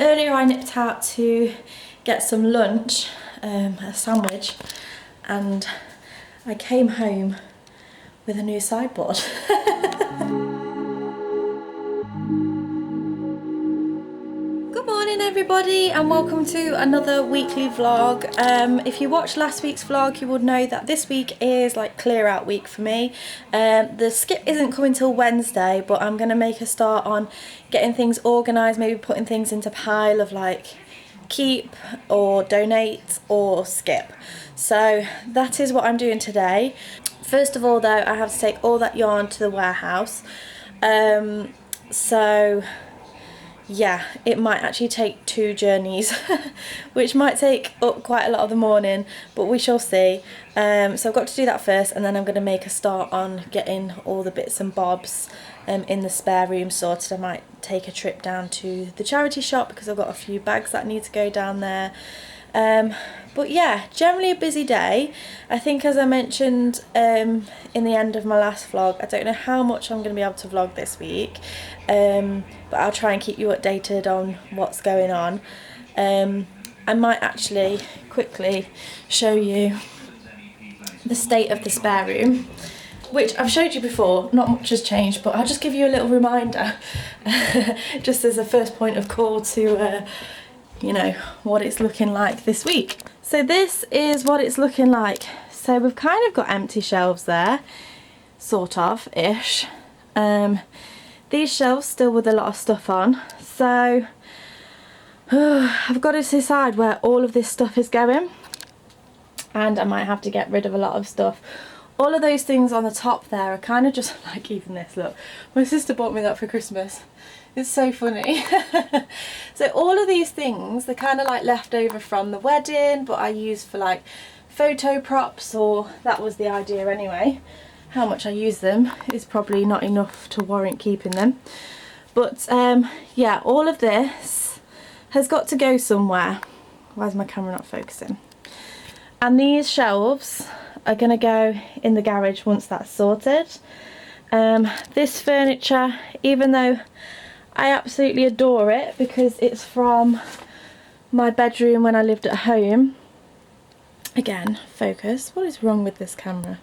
Earlier I nipped out to get some lunch, a sandwich, and I came home with a new sideboard. Good morning everybody and welcome to another weekly vlog. If you watched last week's vlog you would know that this week is like clear out week for me. The skip isn't coming till Wednesday, but I'm going to make a start on getting things organised, maybe putting things into pile of like keep or donate or skip. So that is what I'm doing today. First of all though, I have to take all that yarn to the warehouse. So yeah, it might actually take 2 journeys which might take up quite a lot of the morning, but we shall see. So I've got to do that first, and then I'm going to make a start on getting all the bits and bobs in the spare room sorted. I might take a trip down to the charity shop because I've got a few bags that need to go down there. But yeah, generally a busy day. I think, as I mentioned in the end of my last vlog, I don't know how much I'm going to be able to vlog this week, but I'll try and keep you updated on what's going on. I might actually quickly show you the state of the spare room, which I've showed you before. Not much has changed, but I'll just give you a little reminder just as a first point of call to you know, what it's looking like this week. So this is what it's looking like. So we've kind of got empty shelves there, sort of ish. These shelves still with a lot of stuff on, so I've got to decide where all of this stuff is going, and I might have to get rid of a lot of stuff. All of those things on the top there are kind of just like, even this, look, my sister bought me that for Christmas. It's so funny. So all of these things, they're kind of like left over from the wedding, but I use for like photo props, or that was the idea anyway. How much I use them is probably not enough to warrant keeping them. But yeah, all of this has got to go somewhere. Why is my camera not focusing? And these shelves are going to go in the garage once that's sorted. This furniture, even though I absolutely adore it because it's from my bedroom when I lived at home. Again, focus. What is wrong with this camera?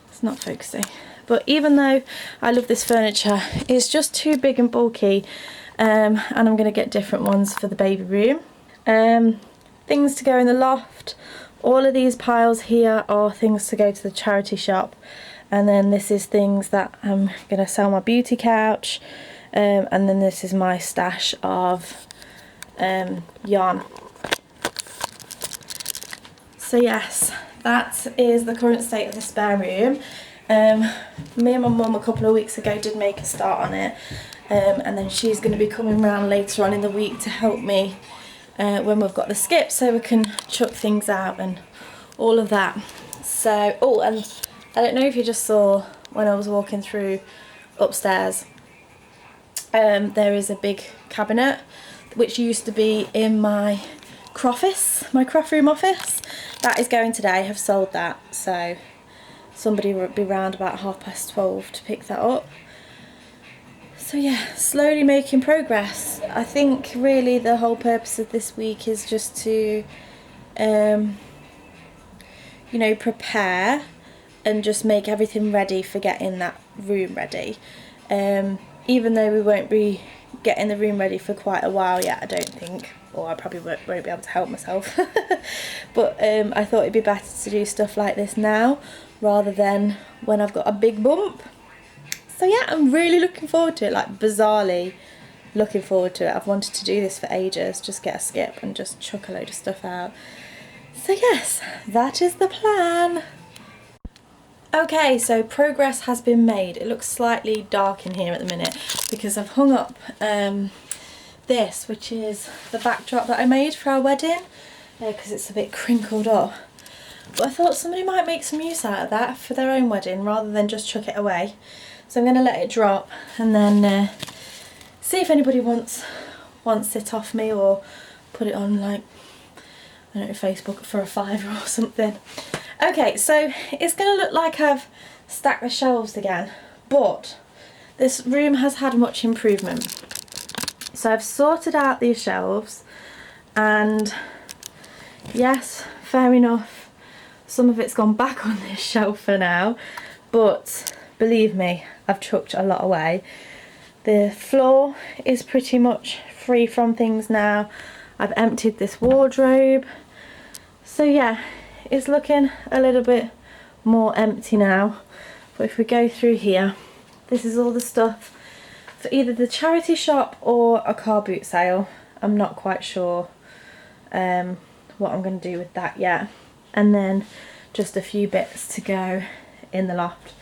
It's not focusing. But even though I love this furniture, it's just too big and bulky, and I'm going to get different ones for the baby room. Things to go in the loft. All of these piles here are things to go to the charity shop, and then this is things that I'm going to sell my beauty couch. And then this is my stash of yarn. So yes, that is the current state of the spare room. Me and my mum a couple of weeks ago did make a start on it, and then she's going to be coming around later on in the week to help me when we've got the skip, so we can chuck things out and all of that. So, oh, and I don't know if you just saw when I was walking through upstairs, there is a big cabinet which used to be in my craft room office. That is going today. I have sold that, so somebody will be round about 12:30 to pick that up. So yeah, slowly making progress. I think really the whole purpose of this week is just to you know, prepare and just make everything ready for getting that room ready. Even though we won't be getting the room ready for quite a while yet, I don't think, or I probably won't be able to help myself. But I thought it'd be better to do stuff like this now rather than when I've got a big bump. So yeah, I'm really looking forward to it, like bizarrely looking forward to it. I've wanted to do this for ages, just get a skip and just chuck a load of stuff out. So yes, that is the plan. Okay, so progress has been made. It looks slightly dark in here at the minute because I've hung up this, which is the backdrop that I made for our wedding, because it's a bit crinkled up. But I thought somebody might make some use out of that for their own wedding rather than just chuck it away. So I'm going to let it drop and then see if anybody wants it off me, or put it on like, I don't know, Facebook for a £5 or something. Okay, so it's going to look like I've stacked the shelves again, but this room has had much improvement. So I've sorted out these shelves, and yes, fair enough, some of it's gone back on this shelf for now, but believe me, I've chucked a lot away. The floor is pretty much free from things now. I've emptied this wardrobe. So yeah, it's looking a little bit more empty now. But if we go through here, this is all the stuff for either the charity shop or a car boot sale. I'm not quite sure what I'm going to do with that yet. And then just a few bits to go in the loft.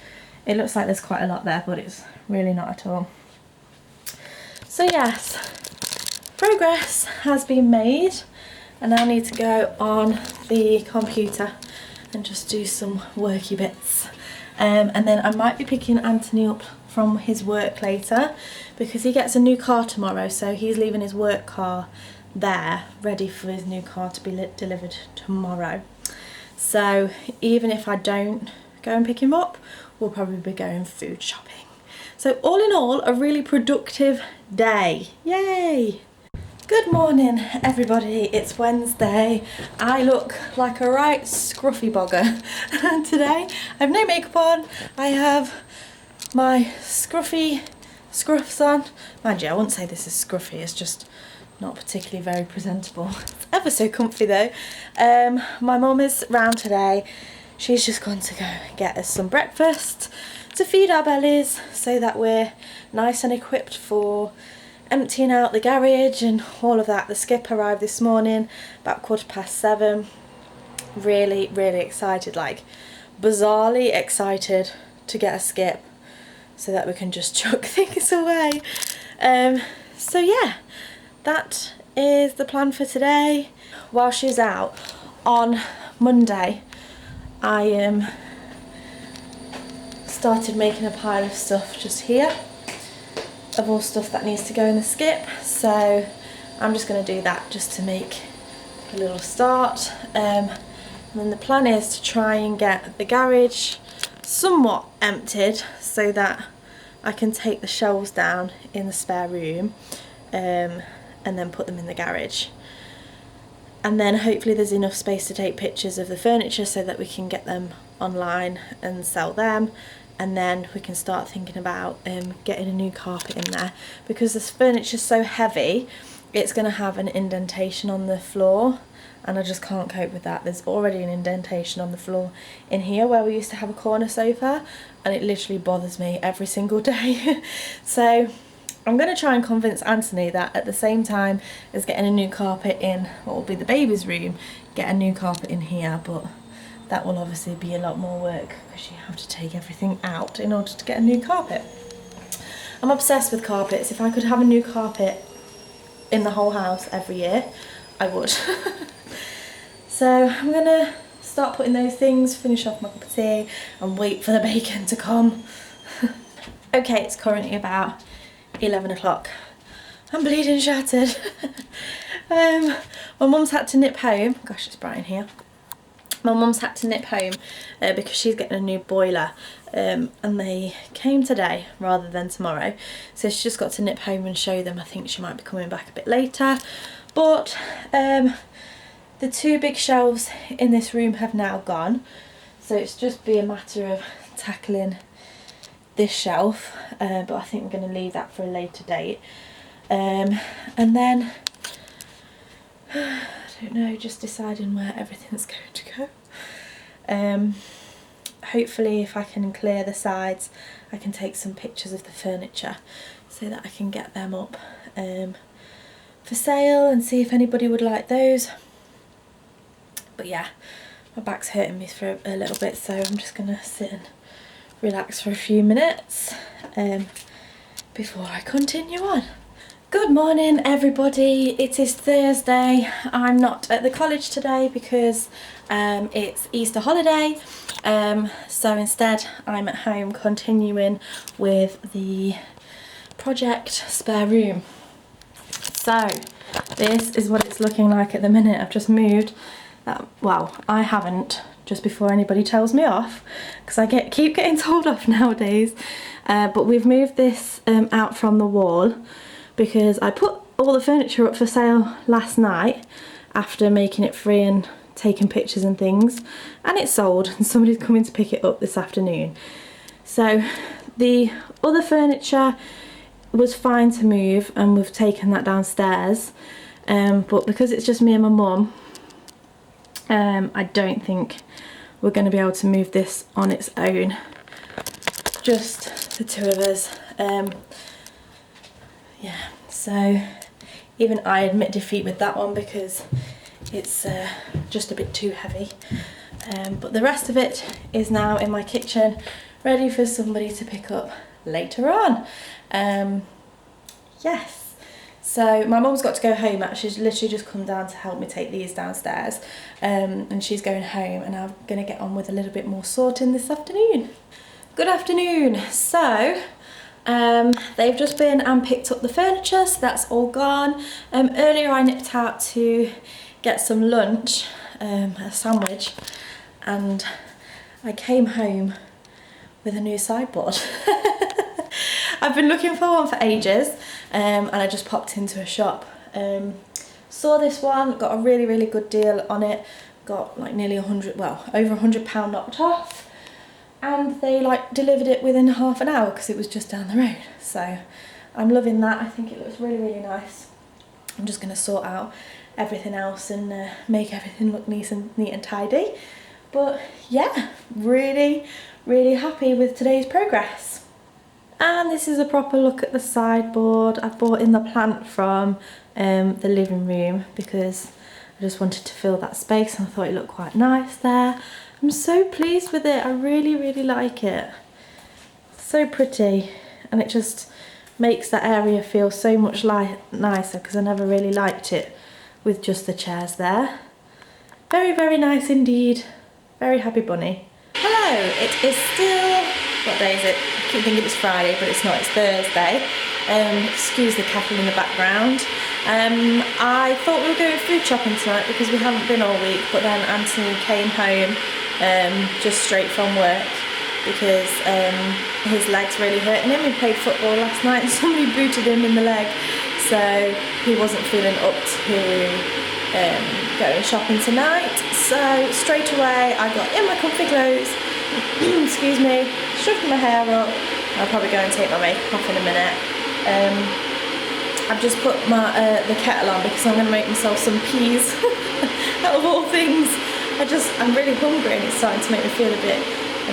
It looks like there's quite a lot there, but it's really not at all. So yes, progress has been made, and I need to go on the computer and just do some worky bits. And then I might be picking Anthony up from his work later, because he gets a new car tomorrow, so he's leaving his work car there ready for his new car to be delivered tomorrow. So even if I don't go and pick him up, we'll probably be going food shopping. So all in all, a really productive day. Yay! Good morning everybody, it's Wednesday. I look like a right scruffy bogger today. I have no makeup on, I have my scruffy scruffs on. Mind you, I wouldn't say this is scruffy, it's just not particularly very presentable. It's ever so comfy though. My mum is round today. She's just gone to go get us some breakfast to feed our bellies so that we're nice and equipped for emptying out the garage and all of that. The skip arrived this morning about 7:15. Really excited, like bizarrely excited to get a skip so that we can just chuck things away. So yeah, that is the plan for today. While she's out on Monday, I started making a pile of stuff just here of all stuff that needs to go in the skip, so I'm just going to do that just to make a little start. And then the plan is to try and get the garage somewhat emptied so that I can take the shelves down in the spare room and then put them in the garage. And then hopefully there's enough space to take pictures of the furniture so that we can get them online and sell them. And then we can start thinking about getting a new carpet in there, because this furniture's so heavy, it's going to have an indentation on the floor, and I just can't cope with that. There's already an indentation on the floor in here where we used to have a corner sofa, and it literally bothers me every single day. So I'm going to try and convince Anthony that at the same time as getting a new carpet in what will be the baby's room, get a new carpet in here, but that will obviously be a lot more work because you have to take everything out in order to get a new carpet. I'm obsessed with carpets. If I could have a new carpet in the whole house every year, I would. So I'm gonna start putting those things, finish off my cup of tea and wait for the bacon to come. Okay, it's currently about 11 o'clock. I'm bleeding shattered. My mum's had to nip home. Gosh, it's bright in here. My mum's had to nip home because she's getting a new boiler, and they came today rather than tomorrow, so she's just got to nip home and show them. I think she might be coming back a bit later, but the two big shelves in this room have now gone, so it's just be a matter of tackling this shelf, but I think we're going to leave that for a later date. And then I don't know, just deciding where everything's going to go. Hopefully if I can clear the sides, I can take some pictures of the furniture so that I can get them up for sale and see if anybody would like those. But yeah, my back's hurting me for a little bit, so I'm just going to sit and relax for a few minutes before I continue on. Good morning everybody, it is Thursday. I'm not at the college today because it's Easter holiday, so instead I'm at home continuing with the project spare room. So this is what it's looking like at the minute. I've just moved that, well, I haven't, just before anybody tells me off, because I keep getting told off nowadays, but we've moved this out from the wall because I put all the furniture up for sale last night after making it free and taking pictures and things, and it's sold and somebody's coming to pick it up this afternoon. So the other furniture was fine to move and we've taken that downstairs, but because it's just me and my mum, I don't think we're going to be able to move this on its own, just the two of us. Yeah, so even I admit defeat with that one because it's just a bit too heavy, but the rest of it is now in my kitchen ready for somebody to pick up later on. Yes, so my mum's got to go home actually. She's literally just come down to help me take these downstairs, and she's going home, and I'm going to get on with a little bit more sorting this afternoon. Good afternoon. So they've just been and picked up the furniture, so that's all gone. Earlier I nipped out to get some lunch, a sandwich, and I came home with a new sideboard. I've been looking for one for ages, and I just popped into a shop, saw this one, got a really good deal on it, got like nearly over £100 knocked off, and they like delivered it within half an hour because it was just down the road. So I'm loving that. I think it looks really nice. I'm just going to sort out everything else and make everything look neat and tidy. But yeah, really happy with today's progress. And this is a proper look at the sideboard. I've brought in the plant from the living room because I just wanted to fill that space and I thought it looked quite nice there. I'm so pleased with it. I really like it. So pretty, and it just makes that area feel so much nicer because I never really liked it with just the chairs there. Very nice indeed. Very happy bunny. Hello, it is still, what day is it? I keep thinking it's Friday, but it's not, it's Thursday. Excuse the cackle in the background. I thought we were going food shopping tonight because we haven't been all week, but then Anthony came home just straight from work because his leg's really hurting him. He played football last night and somebody booted him in the leg, so he wasn't feeling up to going shopping tonight. So straight away I got in my comfy clothes, excuse me, shoved my hair up. I'll probably go and take my makeup off in a minute. I've just put my the kettle on because I'm going to make myself some peas out of all things. I'm really hungry and it's starting to make me feel a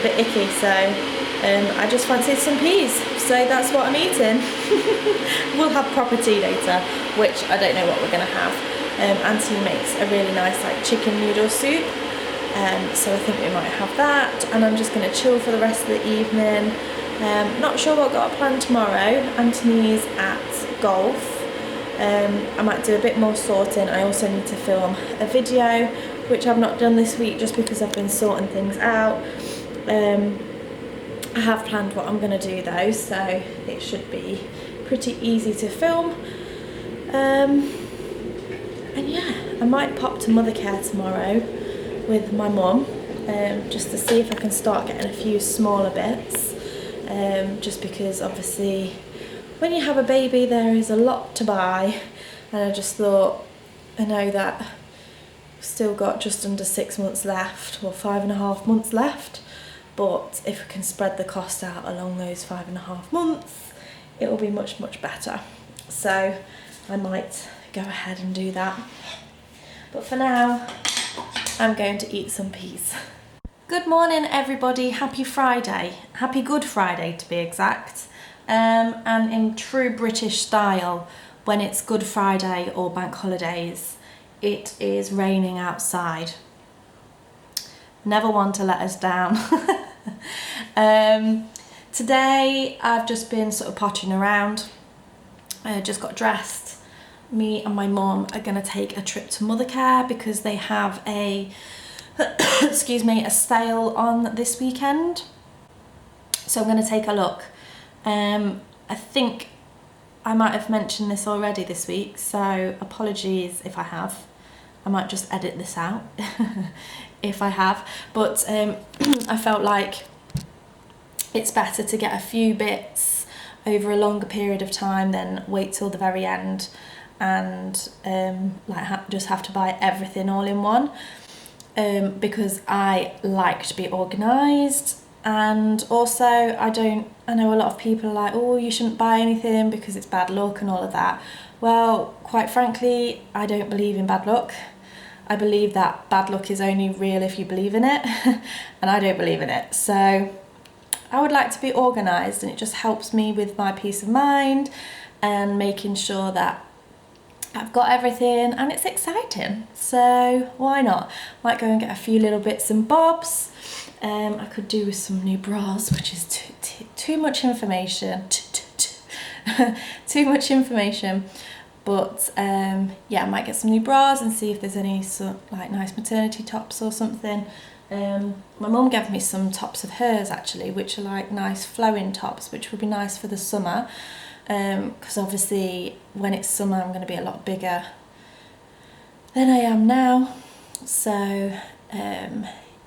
bit icky, so I just fancied some peas, so that's what I'm eating. We'll have proper tea later, which I don't know what we're going to have. Anthony makes a really nice like chicken noodle soup, so I think we might have that, and I'm just going to chill for the rest of the evening. Not sure what I've got planned tomorrow. Anthony's at golf. I might do a bit more sorting. I also need to film a video, which I've not done this week just because I've been sorting things out. I have planned what I'm going to do though, so it should be pretty easy to film. And yeah, I might pop to Mothercare tomorrow with my mum, just to see if I can start getting a few smaller bits, just because obviously when you have a baby there is a lot to buy, and I just thought, I know that we've still got just under 6 months left, or 5.5 months left, but if we can spread the cost out along those 5.5 months, it will be much better. So I might go ahead and do that. But for now, I'm going to eat some peas. Good morning everybody, happy Friday. Happy Good Friday to be exact. And in true British style, when it's Good Friday or bank holidays, it is raining outside. Never one to let us down. Today I've just been sort of pottering around. I just got dressed. Me and my mum are going to take a trip to Mothercare because they have a excuse me, a sale on this weekend. So I'm going to take a look. I think I might have mentioned this already this week, so apologies if I have. I might just edit this out if I have, but I felt like it's better to get a few bits over a longer period of time than wait till the very end and just have to buy everything all in one, because I like to be organised. And also I know a lot of people are like, oh, you shouldn't buy anything because it's bad luck and all of that. Well, quite frankly, I don't believe in bad luck. I believe that bad luck is only real if you believe in it, and I don't believe in it. So I would like to be organised, and it just helps me with my peace of mind and making sure that I've got everything, and it's exciting. So why not? Might go and get a few little bits and bobs. I could do with some new bras, which is too much information. Too much information. But yeah, I might get some new bras and see if there's any like nice maternity tops or something. My mum gave me some tops of hers actually, which are like nice flowing tops, which would be nice for the summer. Because obviously when it's summer I'm going to be a lot bigger than I am now. So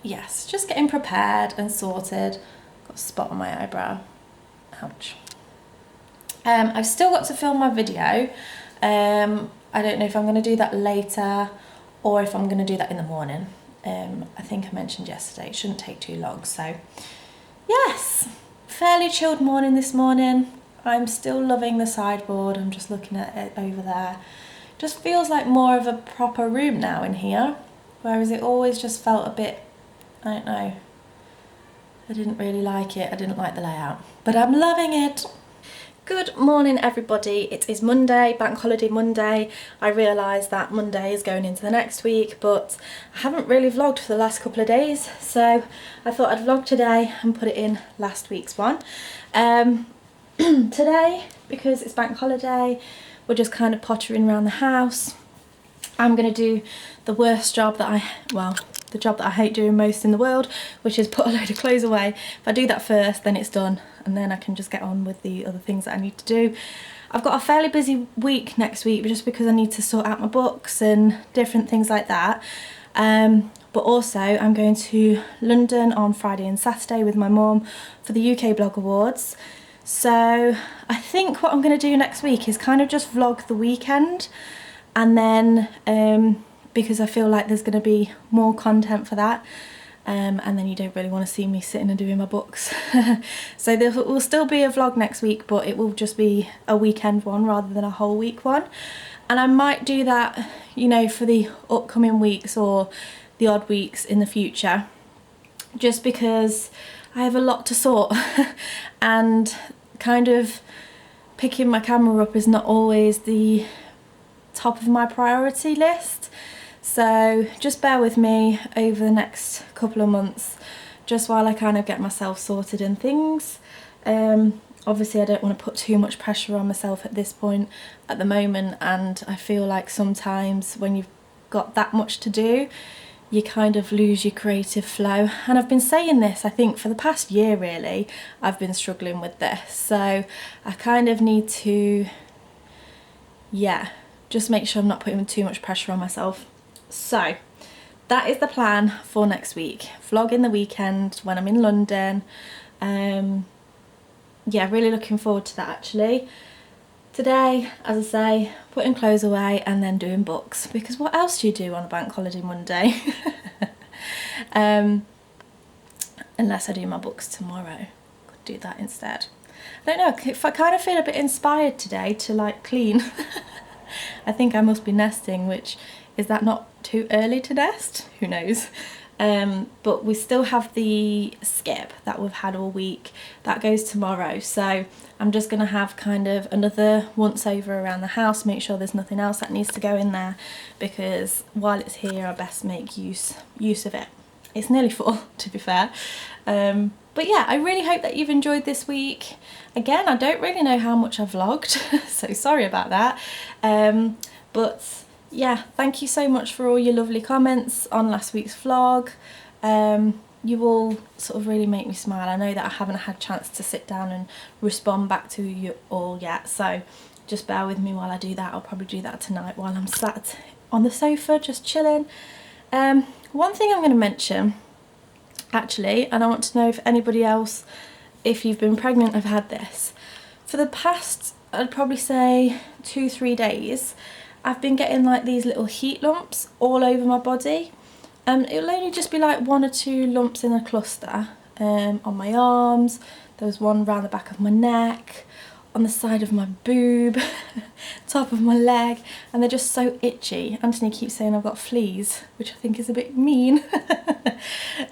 yes, just getting prepared and sorted. Got a spot on my eyebrow. Ouch. I've still got to film my video. I don't know if I'm going to do that later or if I'm going to do that in the morning. I think I mentioned yesterday it shouldn't take too long. So yes, fairly chilled morning this morning. I'm still loving the sideboard. I'm just looking at it over there. Just feels like more of a proper room now in here, whereas it always just felt a bit, I don't know, I didn't really like it. I didn't like the layout, but I'm loving it. Good morning everybody, it is Monday, bank holiday Monday. I realise that Monday is going into the next week, but I haven't really vlogged for the last couple of days, so I thought I'd vlog today and put it in last week's one. Today, because it's bank holiday, we're just kind of pottering around the house. I'm going to do the worst job that the job that I hate doing most in the world, which is put a load of clothes away. If I do that first, then it's done, and then I can just get on with the other things that I need to do. I've got a fairly busy week next week, just because I need to sort out my books and different things like that. But also I'm going to London on Friday and Saturday with my mum for the UK Blog Awards. So I think what I'm going to do next week is kind of just vlog the weekend, and then because I feel like there's going to be more content for that, and then you don't really want to see me sitting and doing my books. So there will still be a vlog next week, but it will just be a weekend one rather than a whole week one. And I might do that, you know, for the upcoming weeks or the odd weeks in the future, just because I have a lot to sort and kind of picking my camera up is not always the top of my priority list. So just bear with me over the next couple of months, just while I kind of get myself sorted and things. Obviously I don't want to put too much pressure on myself at this point at the moment, and I feel like sometimes when you've got that much to do, you kind of lose your creative flow. And I've been saying this, I think, for the past year really. I've been struggling with this, so I kind of need to, yeah, just make sure I'm not putting too much pressure on myself. So that is the plan for next week. Vlog in the weekend when I'm in London. Yeah, really looking forward to that actually. Today, as I say, putting clothes away and then doing books, because what else do you do on a bank holiday Monday? Unless I do my books tomorrow. Could do that instead. I don't know, if I kind of feel a bit inspired today to like clean. I think I must be nesting, which, is that not too early to nest? Who knows? But we still have the skip that we've had all week. That goes tomorrow, so I'm just going to have kind of another once over around the house, make sure there's nothing else that needs to go in there, because while it's here I best make use of it. It's nearly full, to be fair. But yeah, I really hope that you've enjoyed this week. Again, I don't really know how much I've vlogged, so sorry about that. But yeah, thank you so much for all your lovely comments on last week's vlog. You all sort of really make me smile. I know that I haven't had a chance to sit down and respond back to you all yet, so just bear with me while I do that. I'll probably do that tonight while I'm sat on the sofa just chilling. One thing I'm going to mention actually, and I want to know if anybody else, if you've been pregnant, have had this. For the past, I'd probably say 2-3 days, I've been getting like these little heat lumps all over my body. It'll only just be like 1 or 2 lumps in a cluster, on my arms. There was one round the back of my neck, on the side of my boob, top of my leg, and they're just so itchy. Anthony keeps saying I've got fleas, which I think is a bit mean.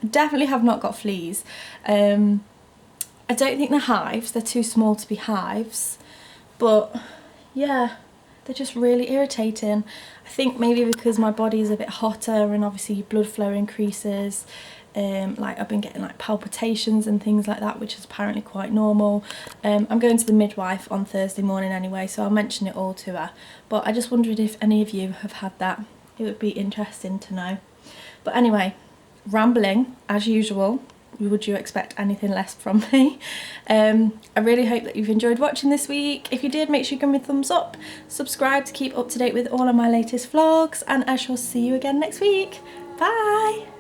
Definitely have not got fleas. I don't think they're hives, they're too small to be hives, but yeah, they're just really irritating. I think maybe because my body is a bit hotter and obviously blood flow increases. Like I've been getting like palpitations and things like that, which is apparently quite normal. I'm going to the midwife on Thursday morning anyway, so I'll mention it all to her. But I just wondered if any of you have had that. It would be interesting to know. But anyway, rambling as usual. Would you expect anything less from me? I really hope that you've enjoyed watching this week. If you did, make sure you give me a thumbs up, subscribe to keep up to date with all of my latest vlogs, and I shall see you again next week. Bye!